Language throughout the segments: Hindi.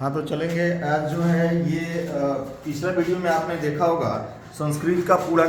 हाँ तो चलेंगे। आज जो है ये पिछला वीडियो में आपने देखा होगा संस्कृत का पूरा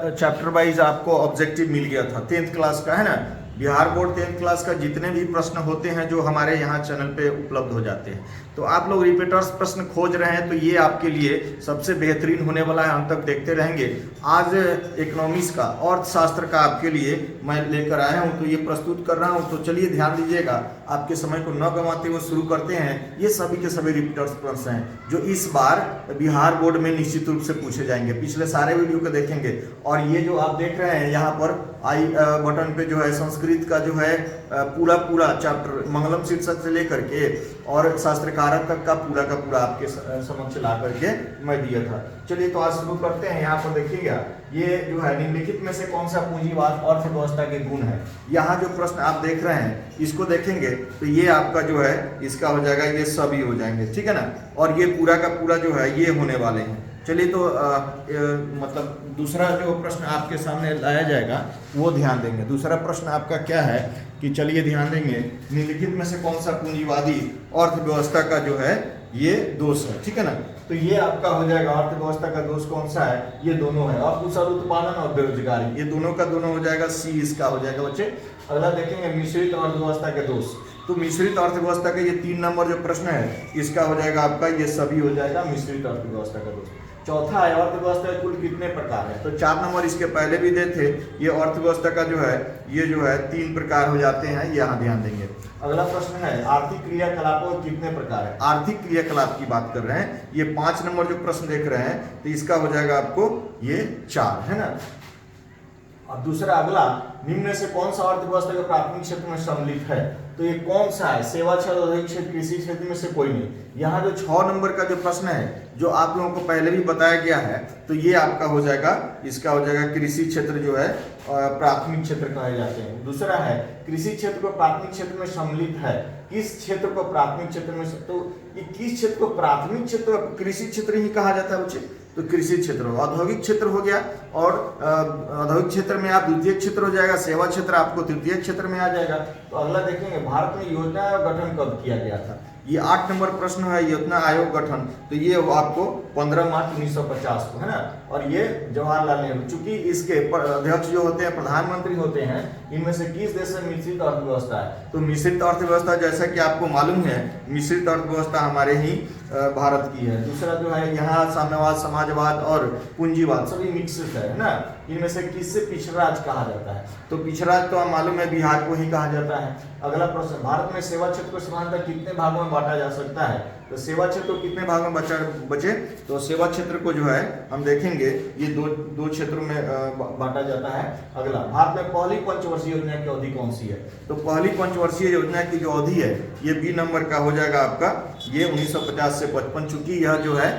चैप्टर वाइज आपको ऑब्जेक्टिव मिल गया था 10th क्लास का, है ना। बिहार बोर्ड 10th क्लास का जितने भी प्रश्न होते हैं जो हमारे यहाँ चैनल पे उपलब्ध हो जाते हैं, तो आप लोग रिपीटर्स प्रश्न खोज रहे हैं तो ये आपके लिए सबसे बेहतरीन होने वाला है। हम तक देखते रहेंगे। आज इकोनॉमिक्स का अर्थशास्त्र का आपके लिए मैं लेकर आया हूँ, तो ये प्रस्तुत कर रहा हूँ। तो चलिए ध्यान दीजिएगा, आपके समय को न गंवाते हुए शुरू करते हैं। ये सभी के सभी रिपीटर्स प्रश्न हैं जो इस बार बिहार बोर्ड में निश्चित रूप से पूछे जाएंगे। पिछले सारे वीडियो को देखेंगे और ये जो आप देख रहे हैं यहाँ पर आई बटन पे जो है संस्कृत का जो है पूरा चैप्टर मंगलम शीर्षक से लेकर के और शास्त्रकारक तक का पूरा आपके समक्ष ला करके मैं दिया था। चलिए तो आज शुरू करते हैं। यहाँ पर देखिएगा, ये जो है निम्नलिखित में से कौन सा पूंजीवाद अर्थव्यवस्था के गुण है। यहाँ जो प्रश्न आप देख रहे हैं इसको देखेंगे तो ये आपका जो है इसका हो जाएगा, ये सभी हो जाएंगे, ठीक है ना। और ये पूरा का पूरा जो है ये होने वाले हैं। चलिए तो मतलब दूसरा जो प्रश्न आपके सामने लाया जाएगा वो ध्यान देंगे। दूसरा प्रश्न आपका क्या है कि चलिए ध्यान देंगे, निम्नलिखित में से कौन सा पूंजीवादी अर्थव्यवस्था का जो है ये दोष है, ठीक है ना। तो ये आपका हो जाएगा अर्थव्यवस्था का दोष कौन सा है, ये दोनों है, अकुशल उत्पादन और बेरोजगारी, ये दोनों का दोनों हो जाएगा, सी इसका हो जाएगा बच्चे। अगला देखेंगे मिश्रित अर्थव्यवस्था के दोष। तो मिश्रित अर्थव्यवस्था का ये 3 नंबर जो प्रश्न है इसका हो जाएगा आपका, ये सभी हो जाएगा मिश्रित अर्थव्यवस्था का दोष। चौथा है अर्थव्यवस्था के कुल कितने प्रकार है। तो 4 नंबर इसके पहले भी दे थे। ये अर्थव्यवस्था का जो है ये जो है 3 प्रकार हो जाते हैं, यहाँ ध्यान देंगे। अगला प्रश्न है आर्थिक क्रियाकलापों के कितने प्रकार है। आर्थिक क्रियाकलाप की बात कर रहे हैं, ये 5 नंबर जो प्रश्न देख रहे हैं तो इसका हो जाएगा आपको ये 4, है ना। अब दूसरा अगला, निम्न में से कौन सा अर्थव्यवस्था के प्राथमिक क्षेत्र में सम्मिलित है। तो ये कौन सा है, सेवा क्षेत्र, औद्योगिक क्षेत्र, कृषि क्षेत्र में से कोई नहीं। यहाँ जो 6 नंबर का जो प्रश्न है जो आप लोगों को पहले भी बताया गया है, तो ये आपका हो जाएगा, इसका हो जाएगा कृषि क्षेत्र जो है प्राथमिक क्षेत्र कहे जाते हैं। दूसरा है कृषि क्षेत्र को प्राथमिक क्षेत्र में सम्मिलित है, किस क्षेत्र को प्राथमिक क्षेत्र में, तो ये किस क्षेत्र को प्राथमिक क्षेत्र, कृषि क्षेत्र ही कहा जाता है बच्चे। तो कृषि क्षेत्र हो, औद्योगिक क्षेत्र हो गया, और औद्योगिक क्षेत्र में आप द्वितीय क्षेत्र हो जाएगा, सेवा क्षेत्र आपको तृतीय क्षेत्र में आ जाएगा। तो अगला देखेंगे भारत में योजना आयोग गठन कब किया गया था। ये 8 नंबर प्रश्न है, योजना आयोग गठन, तो ये आपको 15 मार्च 1950 को, है ना। और ये जवाहरलाल नेहरू, चूंकि इसके अध्यक्ष जो होते हैं प्रधानमंत्री होते हैं, इनमें से किस देश में मिश्रित अर्थव्यवस्था है। तो मिश्रित अर्थव्यवस्था जैसा कि आपको मालूम है, मिश्रित अर्थव्यवस्था हमारे ही भारत की है। दूसरा जो है यहाँ साम्यवाद, समाजवाद और पूंजीवाद सभी मिश्रित है ना। इनमें से किससे पिछड़ा राज्य कहा जाता है। तो पिछड़ा राज्य तो मालूम है बिहार को ही कहा जाता है। अगला प्रश्न, भारत में सेवा क्षेत्र को सामान्यतः कितने भागों में बांटा जा सकता है। तो सेवा क्षेत्र को कितने भागों में बचे। तो सेवा क्षेत्र को जो है हम देखेंगे ये दो क्षेत्रों में बांटा जाता है। अगला, भारत में पहली पंचवर्षीय योजना की अवधि कौन सी है। तो पहली पंचवर्षीय योजना की जो अवधि है ये बी नंबर का हो जाएगा आपका, ये 1950 से 55, चूंकि यह जो है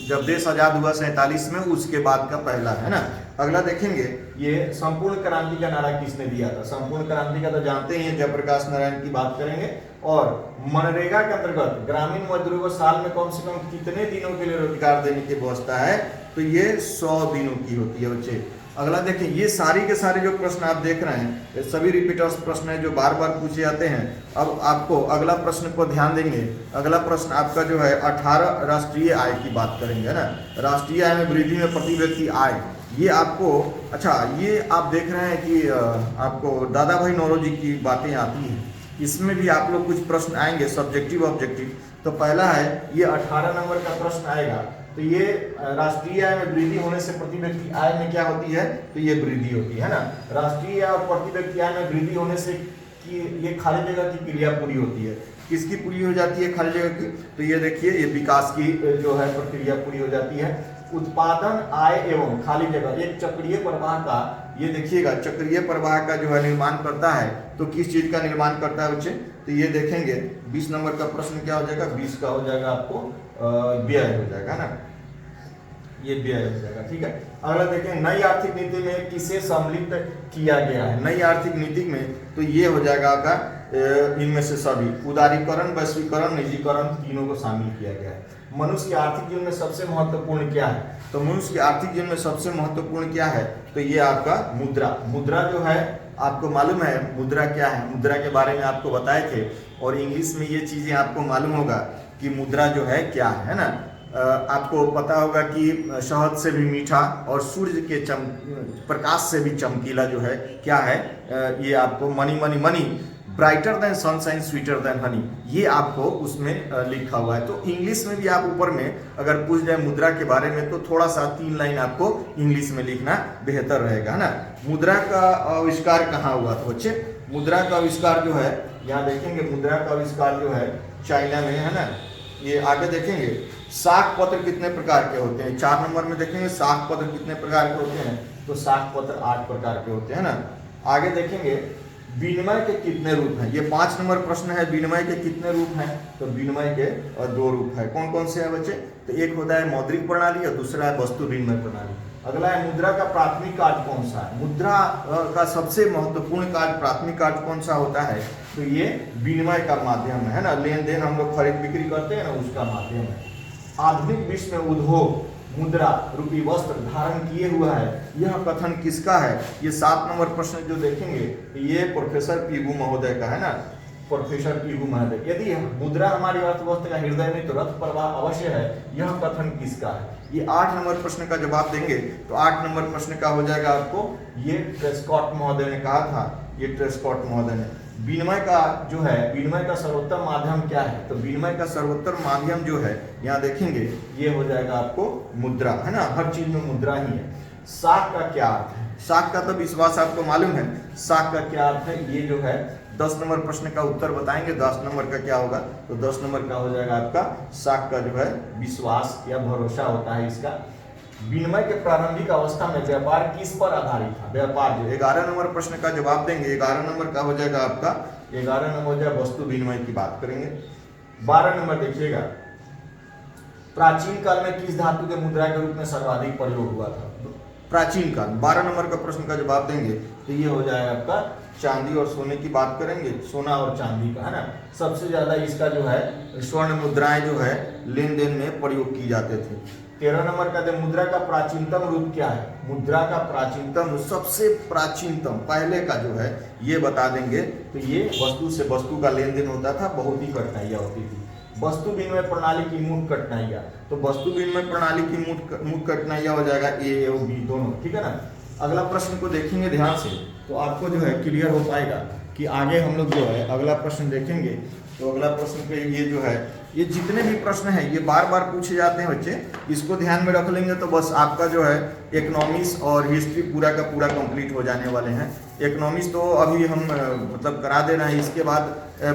जब देश आजाद हुआ 47 में, उसके बाद का पहला है ना। अगला देखेंगे, ये संपूर्ण क्रांति का नारा किसने दिया था। संपूर्ण क्रांति का तो जानते ही हैं, जयप्रकाश नारायण की बात करेंगे। और मनरेगा के अंतर्गत ग्रामीण मजदूरों को साल में कम से कम कितने दिनों के लिए रोजगार देने की व्यवस्था है। तो ये 100 दिनों की होती है बच्चे। अगला देखिए, ये सारी के सारे जो प्रश्न आप देख रहे हैं ये सभी रिपीटर्स प्रश्न है जो बार बार पूछे जाते हैं। अब आपको अगला प्रश्न को ध्यान देंगे। अगला प्रश्न आपका जो है 18 राष्ट्रीय आय की बात करेंगे, है ना। राष्ट्रीय आय में वृद्धि में प्रति व्यक्ति आय, ये आपको, अच्छा ये आप देख रहे हैं कि आपको दादा भाई नौरोजी की बातें आती हैं, इसमें भी आप लोग कुछ प्रश्न आएंगे सब्जेक्टिव ऑब्जेक्टिव। तो पहला है ये 18 नंबर का प्रश्न आएगा। तो ये राष्ट्रीय आय में वृद्धि होने से प्रति व्यक्ति आय में क्या होती है, तो ये वृद्धि होती है ना। राष्ट्रीय आय और प्रति व्यक्ति आय में वृद्धि होने से कि ये खाली जगह की क्रिया पूरी होती है। किसकी पूरी हो जाती है, खाली जगह की। तो ये देखिए, ये विकास की जो है प्रक्रिया पूरी हो जाती है। उत्पादन, आय एवं खाली जगह, एक चक्रीय प्रवाह का, ये देखिएगा चक्रीय प्रवाह का जो है निर्माण करता है। तो किस चीज का निर्माण करता है बच्चे, तो ये देखेंगे 20 नंबर का प्रश्न क्या हो जाएगा, 20 का हो जाएगा आपको व्यय हो जाएगा ना, ये व्यय हो जाएगा, ठीक है। अगला देखें, नई आर्थिक नीति में किसे सम्मिलित किया गया है। नई आर्थिक नीति में तो ये हो जाएगा आपका इनमें से सभी, उदारीकरण, वैश्वीकरण, निजीकरण, तीनों को शामिल किया गया है। मनुष्य के आर्थिक जीवन में सबसे महत्वपूर्ण क्या है। तो मनुष्य के आर्थिक जीवन में सबसे महत्वपूर्ण क्या है, तो ये आपका मुद्रा। मुद्रा जो है आपको मालूम है मुद्रा क्या है, मुद्रा के बारे में आपको बताए थे, और इंग्लिश में ये चीजें आपको मालूम होगा कि मुद्रा जो है क्या है ना। आपको पता होगा कि शहद से भी मीठा और सूर्य के प्रकाश से भी चमकीला जो है क्या है, ये आपको money money money brighter then sunshine sweeter than Honey, ये आपको उसमें लिखा हुआ है। तो इंग्लिश में भी आप ऊपर में अगर पूछ जाए मुद्रा के बारे में तो थोड़ा सा 3 लाइन आपको इंग्लिश में लिखना बेहतर रहेगा ना। मुद्रा का आविष्कार कहाँ हुआ था बच्चे? मुद्रा का आविष्कार जो है यहाँ देखेंगे, मुद्रा का आविष्कार जो है चाइना में है ना। ये आगे देखेंगे साख पत्र कितने प्रकार के होते हैं, 4 नंबर में देखेंगे साख पत्र कितने प्रकार के होते हैं, तो साख पत्र 8 प्रकार के होते हैं ना। आगे देखेंगे विनिमय के कितने रूप हैं, ये 5 नंबर प्रश्न है, विनिमय के कितने रूप हैं, तो विनिमय के 2 रूप है। कौन कौन से हैं बच्चे? तो एक होता है मौद्रिक प्रणाली और दूसरा है वस्तु विनिमय प्रणाली। अगला है मुद्रा का प्राथमिक कार्य कौन सा है? मुद्रा का सबसे महत्वपूर्ण कार्य प्राथमिक कार्य कौन सा होता है? तो ये विनिमय का माध्यम है ना, लेन देन हम लोग खरीद बिक्री करते हैं ना, उसका माध्यम है। आधुनिक विश्व में उद्योग मुद्रा रूपी वस्त्र धारण किए हुआ है, यह कथन किसका है? ये 7 नंबर प्रश्न जो देखेंगे ये प्रोफेसर पीगू महोदय का है ना, प्रोफेसर पीगू महोदय। यदि मुद्रा हमारी अर्थव्यवस्था का हृदय में तो रक्त प्रवाह अवश्य है, यह कथन किसका है? ये 8 नंबर प्रश्न का जवाब देंगे तो 8 नंबर प्रश्न का हो जाएगा आपको, ये ट्रेस्कॉट महोदय ने कहा था, ये ट्रेस्कॉट महोदय ने। विनिमय का जो है, विनिमय का सर्वोत्तम माध्यम क्या है? तो विनिमय का सर्वोत्तम माध्यम जो है यहाँ देखेंगे ये हो जाएगा आपको मुद्रा है ना, हर चीज में मुद्रा ही है। साख का क्या अर्थ है? साख का तो विश्वास आपको मालूम है, साख का क्या अर्थ है? ये जो है 10 नंबर प्रश्न का उत्तर बताएंगे। 10 नंबर का क्या होगा? तो 10 नंबर का हो जाएगा आपका साख का जो है विश्वास या भरोसा होता है इसका। विनिमय के प्रारंभिक अवस्था में व्यापार किस पर आधारित था? व्यापार जो 11 नंबर प्रश्न का जवाब देंगे, 11 नंबर का हो जाएगा आपका, 11 नंबर हो जाए वस्तु विनिमय की बात करेंगे। 12 नंबर देखिएगा, प्राचीन काल में किस धातु के मुद्रा के रूप में सर्वाधिक प्रयोग हुआ था? प्राचीन काल 12 नंबर का प्रश्न का जवाब देंगे तो ये हो जाएगा आपका चांदी और सोने की बात करेंगे, सोना और चांदी का है ना। सबसे ज्यादा इसका जो है स्वर्ण मुद्राएं जो है लेन देन में प्रयोग की जाते थे। 13 नंबर का दे मुद्रा का प्राचीनतम रूप क्या है? मुद्रा का प्राचीनतम, सबसे प्राचीनतम पहले का जो है ये बता देंगे तो ये वस्तु से वस्तु का लेन देन होता था, बहुत ही कठिनाइयाँ होती थी। वस्तु विनिमय प्रणाली की मूल कठिनाइयाँ, तो वस्तु विनिमय प्रणाली की मूल कठिनाइयाँ हो जाएगा ए और बी दोनों, ठीक है ना। अगला प्रश्न को देखेंगे ध्यान से तो आपको जो है क्लियर हो पाएगा कि आगे हम लोग जो है अगला प्रश्न देखेंगे। तो अगला प्रश्न पे ये जो है, ये जितने भी प्रश्न हैं ये बार बार पूछे जाते हैं बच्चे, इसको ध्यान में रख लेंगे तो बस आपका जो है इकोनॉमिक्स और हिस्ट्री पूरा का पूरा कंप्लीट हो जाने वाले हैं। इकोनॉमिक्स तो अभी हम मतलब करा दे रहे हैं, इसके बाद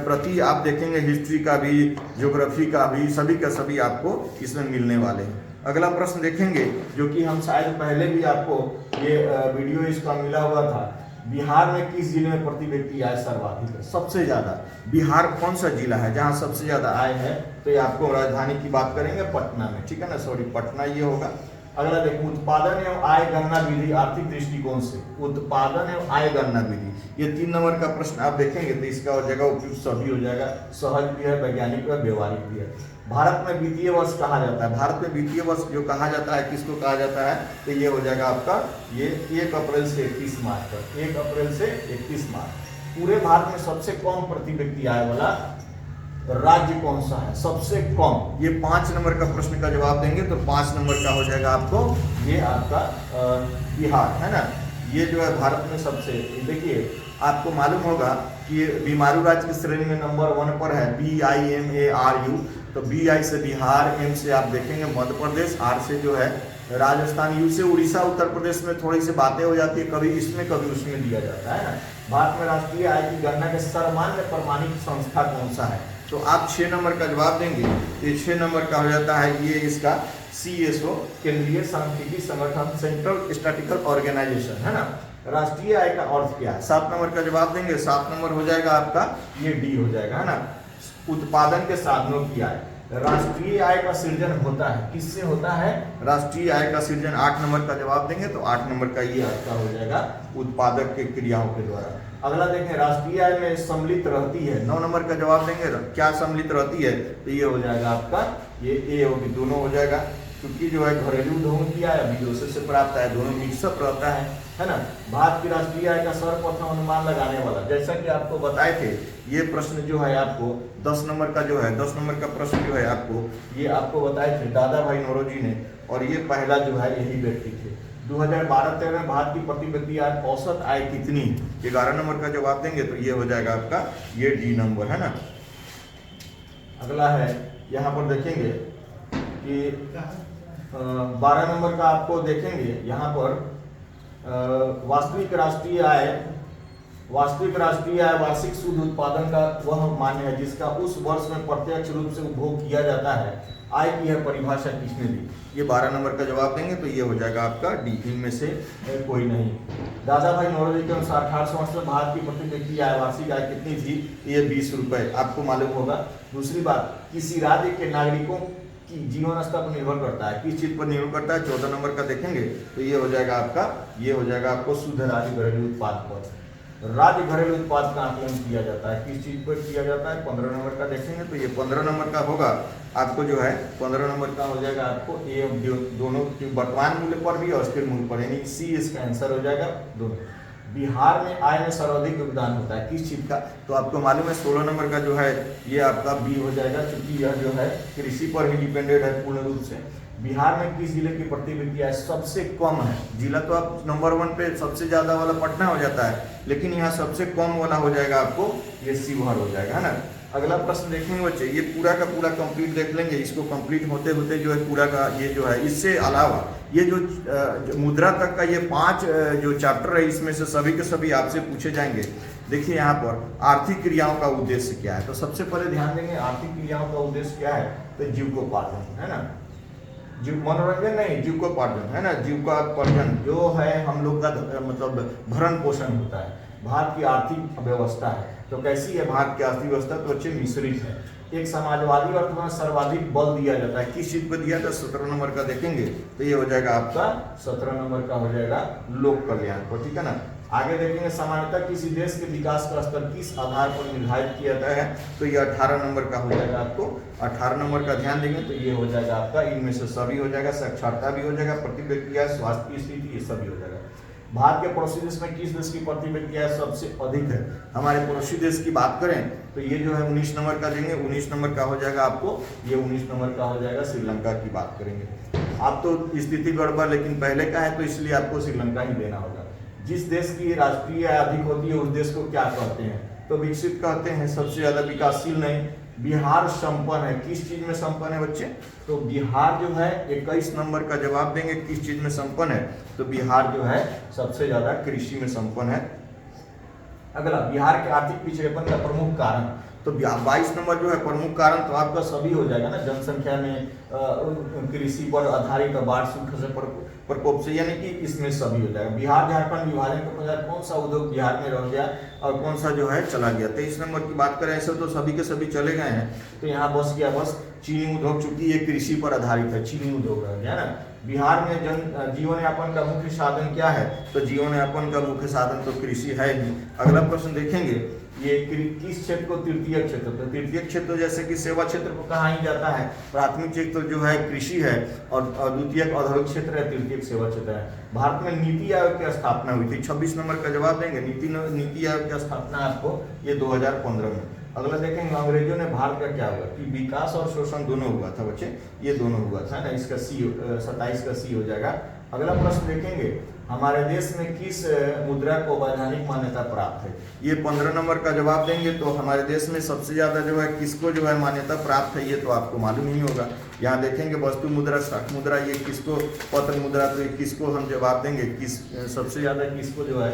प्रति आप देखेंगे हिस्ट्री का भी, ज्योग्राफी का भी, सभी का सभी आपको इसमें मिलने वाले हैं। अगला प्रश्न देखेंगे जो कि हम शायद पहले भी आपको ये वीडियो इसका मिला हुआ था, बिहार में किस जिले में प्रति व्यक्ति आय सर्वाधिक है? सबसे ज्यादा बिहार कौन सा जिला है जहां सबसे ज्यादा आय है? तो ये आपको राजधानी की बात करेंगे पटना में, ठीक है ना, सॉरी पटना ये होगा। अगला देखो उत्पादन एवं आय गणना विधि आर्थिक दृष्टिकोण से, उत्पादन एवं आय गणना विधि, ये 3 नंबर का प्रश्न आप देखेंगे तो इसका हो जाएगा उपयुक्त सभी हो जाएगा, सहज भी है, वैज्ञानिक भी है, व्यवहारिक भी है। भारत में वित्तीय वर्ष कहा जाता है, भारत में वित्तीय वर्ष जो कहा जाता है किसको कहा जाता है? तो ये हो जाएगा आपका ये 1 अप्रैल से 31 मार्च तक, 1 अप्रैल से 31 मार्च। पूरे भारत में सबसे कम प्रति व्यक्ति आय वाला राज्य कौन सा है? सबसे कम, ये 5 नंबर का प्रश्न का जवाब देंगे तो 5 नंबर का हो जाएगा आपको ये आपका बिहार है ना। ये जो है भारत में सबसे, देखिए आपको मालूम होगा कि बीमारू राज्य की श्रेणी में नंबर 1 पर है BIMARU, तो BI से बिहार, M से आप देखेंगे मध्य प्रदेश, R से जो है राजस्थान, U से उड़ीसा, उत्तर प्रदेश में थोड़ी सी बातें हो जाती है, कभी इसमें कभी उसमें दिया जाता है ना। भारत में राष्ट्रीय आय की गणना के सर्वमान्य प्रमाणित संस्था कौन सा है? तो आप 6 नंबर का जवाब देंगे, ये 6 नंबर का हो जाता है ये इसका CSO, केंद्रीय सांख्यिकी संगठन, सेंट्रल स्टैटिस्टिकल ऑर्गेनाइजेशन है ना। राष्ट्रीय आय का अर्थ क्या है? 7 नंबर का जवाब देंगे, 7 नंबर हो जाएगा आपका ये D हो जाएगा है ना। उत्पादन के साधनों की आय, राष्ट्रीय आय का सृजन होता है, किससे होता है? राष्ट्रीय आय का सृजन 8 नंबर का जवाब देंगे तो 8 नंबर का ये आपका हो जाएगा उत्पादक के क्रियाओं के द्वारा। अगला देखें राष्ट्रीय आय में सम्मिलित रहती है, 9 नंबर का जवाब देंगे क्या सम्मिलित रहती है? तो ये हो जाएगा आपका ये A और B दोनों हो जाएगा। चूंकि जो है घरेलू उद्योग किया है, विदेशों से प्राप्त है, दोनों मिक्सअप रहता है ना। भारत की राष्ट्रीय आय का सर्वप्रथम अनुमान लगाने वाला, जैसा कि आपको बताए थे, ये प्रश्न जो है आपको 10 नंबर का जो है 10 नंबर का प्रश्न जो है आपको ये आपको बताए थे दादा भाई नौरोजी ने, और ये पहला जो है यही व्यक्ति थे। 2012-13 में भारत की प्रति व्यक्ति आय औसत आय कितनी, 11 नंबर का जवाब देंगे तो ये हो जाएगा आपका ये डी नंबर है ना। अगला है यहाँ पर देखेंगे कि 12 नंबर का आपको देखेंगे यहाँ पर वास्तविक राष्ट्रीय आय वार्षिक शुद्ध उत्पादन का वह मान्य है जिसका उस वर्ष में प्रत्यक्ष रूप से उपभोग किया जाता है। आय की यह परिभाषा किसने दी, ये 12 नंबर का जवाब देंगे तो ये हो जाएगा आपका डी, इनमें से कोई नहीं। दादा भाई नौरोजी के अनुसार 1800 में भारत की प्रति व्यक्ति आय वार्षिक आय कितनी थी, ये 20 रुपए, आपको मालूम होगा। दूसरी बात, किसी राज्य के नागरिकों की जीवन स्तर पर निर्भर करता है, किस चीज पर निर्भर करता है, 14 नंबर का देखेंगे तो ये हो जाएगा आपको शुद्ध राज्य घरेलू उत्पाद पर। राज्य घरेलू उत्पाद का आकलन किया जाता है, किस चीज पर किया जाता है, 15 नंबर का देखेंगे तो ये 15 नंबर का होगा आपको जो है 15 नंबर का हो जाएगा आपको ए दोनों वर्तमान मूल्य पर भी और स्थिर मूल्य पर, यानी सी इसका आंसर हो जाएगा दोनों। बिहार में आय में सर्वाधिक योगदान होता है किस चीज का, तो आपको मालूम है 16 नंबर का जो है ये आपका बी हो जाएगा, क्योंकि यह जो है कृषि पर ही डिपेंडेंट है पूर्ण रूप से। बिहार में किस जिले की प्रति व्यक्ति आय सबसे कम है, जिला तो आप नंबर 1 पे सबसे ज्यादा वाला पटना हो जाता है, लेकिन यहाँ सबसे कम वाला हो जाएगा आपको ये शिवहर हो जाएगा है ना। अगला प्रश्न देखेंगे बच्चे, ये पूरा का पूरा कंप्लीट देख लेंगे, इसको कंप्लीट होते होते जो है पूरा का ये जो है, इससे अलावा ये जो मुद्रा तक का ये 5 जो चैप्टर है इसमें से सभी के सभी आपसे पूछे जाएंगे। देखिए यहाँ पर आर्थिक क्रियाओं का उद्देश्य क्या है, तो सबसे पहले ध्यान देंगे आर्थिक क्रियाओं का उद्देश्य क्या है, तो जीविकोपार्जन है ना, मनोरंजन नहीं, जीविकोपार्जन है ना, जीविकोपार्जन जो है हम लोग का मतलब भरण पोषण होता है। भारत की आर्थिक व्यवस्था है तो कैसी है भारत की आर्थिक व्यवस्था, तो अच्छे मिश्रित है। एक समाजवादी अर्थ में सर्वाधिक बल दिया जाता है, किस चीज पर दिया था, 17 नंबर का देखेंगे तो ये हो जाएगा आपका 17 नंबर का हो जाएगा लोक कल्याण पर, ठीक है ना। आगे देखेंगे सामान्यतः किसी देश के विकास का स्तर किस आधार पर निर्धारित किया जाता है, तो ये 18 नंबर का हो जाएगा आपको 18 नंबर का ध्यान देंगे तो ये हो जाएगा आपका इनमें से सभी हो जाएगा, साक्षरता भी हो जाएगा, प्रति व्यक्ति आय, स्वास्थ्य की स्थिति, ये सभी हो जाएगा। भारत के पड़ोसी देश में किस देश की प्रति व्यक्ति आय सबसे अधिक है, हमारे पड़ोसी देश की बात करें तो ये जो है 19 नंबर का देंगे, 19 नंबर का हो जाएगा आपको ये 19 नंबर का हो जाएगा श्रीलंका की बात करेंगे। आप तो स्थिति गड़बड़ लेकिन पहले का है तो इसलिए आपको श्रीलंका ही देना होगा। जिस देश की राष्ट्रीय आय अधिक होती है उस देश को क्या कहते हैं, तो विकसित कहते हैं, सबसे ज्यादा विकासशील नहीं। बिहार संपन्न है, किस चीज में संपन्न है बच्चे, तो बिहार जो है 21 नंबर का जवाब देंगे, किस चीज में संपन्न है, तो बिहार जो है सबसे ज्यादा कृषि में संपन्न है। अगला, बिहार के आर्थिक पिछड़ेपन का प्रमुख कारण, तो 22 नंबर जो है प्रमुख कारण तो आपका सभी हो जाएगा ना, जनसंख्या में कृषि पर आधारित बाढ़ सूखा से प्रकोप से, यानी कि इसमें सभी हो जाएगा। बिहार झारखंड विभाजन के पश्चात कौन सा उद्योग बिहार में रह गया और कौन सा जो है चला गया, 23 नंबर की बात करें ऐसे तो सभी के सभी चले गए हैं, तो यहाँ बस गया बस चीनी उद्योग, चूंकि ये कृषि पर आधारित है, चीनी उद्योग रह गया ना। बिहार में जीवन यापन का मुख्य साधन क्या है, तो जीवन यापन का मुख्य साधन तो कृषि है ही। अगला प्रश्न देखेंगे, ये किस क्षेत्र को तृतीय क्षेत्र, तो तृतीय क्षेत्र जैसे कि सेवा क्षेत्र को कहा ही जाता है, प्राथमिक क्षेत्र जो है कृषि है और द्वितीय औद्योगिक क्षेत्र है, तृतीय सेवा क्षेत्र है। भारत में नीति आयोग की स्थापना हुई थी, 26 नंबर का जवाब देंगे, नीति आयोग की स्थापना आपको ये 2015 में। अगला देखेंगे, अंग्रेजों ने भारत का क्या हुआ, कि विकास और शोषण दोनों हुआ था बच्चे, ये दोनों हुआ था ना, इसका सी 27 का सी हो जाएगा। अगला प्रश्न देखेंगे, हमारे देश में किस मुद्रा को वैधानिक मान्यता प्राप्त है, ये 15 नंबर का जवाब देंगे तो हमारे देश में सबसे ज्यादा जो है किसको जो है मान्यता प्राप्त है, ये तो आपको मालूम ही होगा। यहाँ देखेंगे वस्तु मुद्रा, शाख मुद्रा, ये किसको, पत्र मुद्रा, तो किसको हम जवाब देंगे, किस सबसे ज्यादा किसको जो है